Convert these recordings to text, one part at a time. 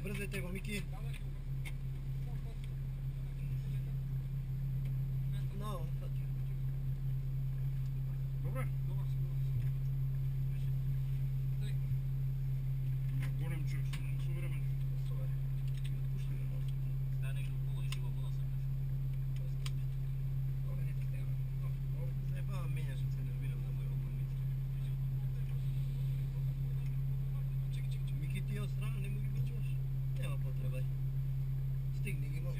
Brzajte go, Miki. No, sad ću. Dobre? Dobar si. Gorem ću, suvremeno. Pušti ga malo. Da negdje u pola i živo vola sam nešto. Ove niti treba. Zajebavam menjaš kad se nerviram na moj oblom Miki. Čekaj, Miki ti od strane ne mogu biti još. Nema potreba. Stigni gi malo.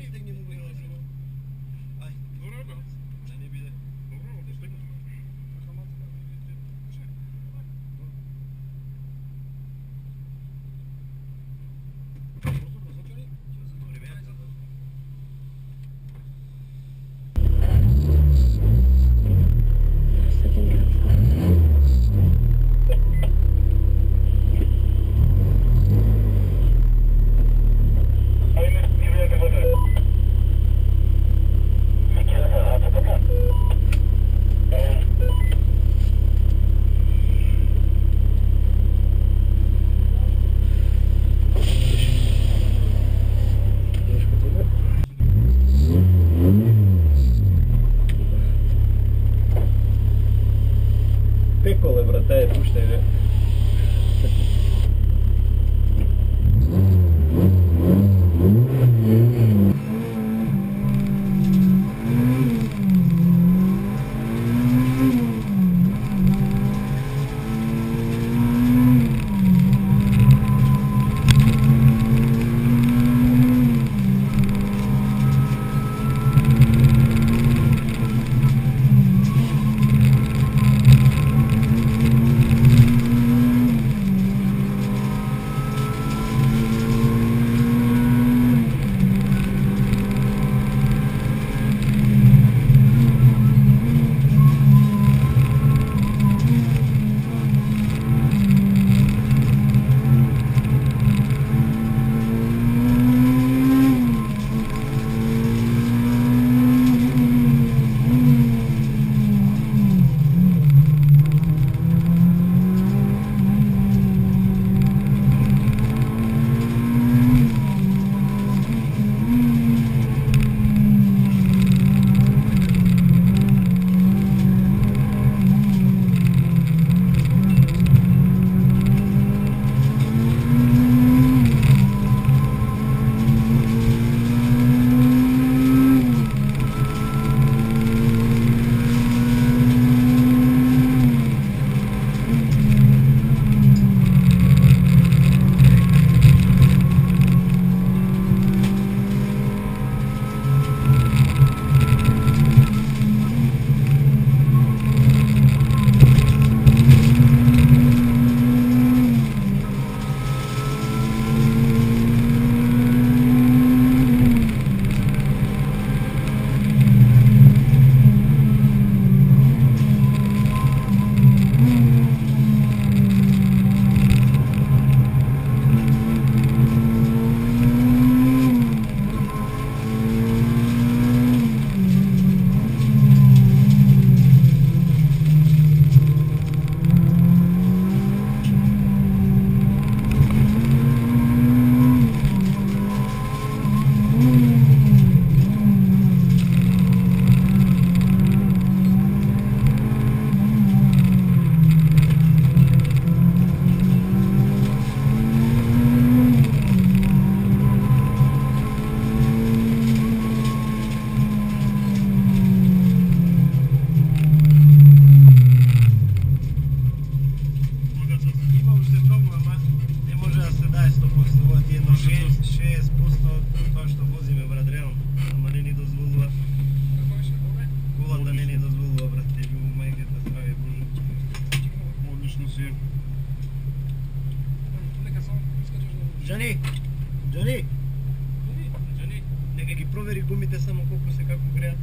Stigni mogu još. Aj. Dobro. Da ne bide. Dobro, da stigni. Pekole, brate, puštaj me. Johnny! Johnny! Neka ги провери гумите само колку се како греат.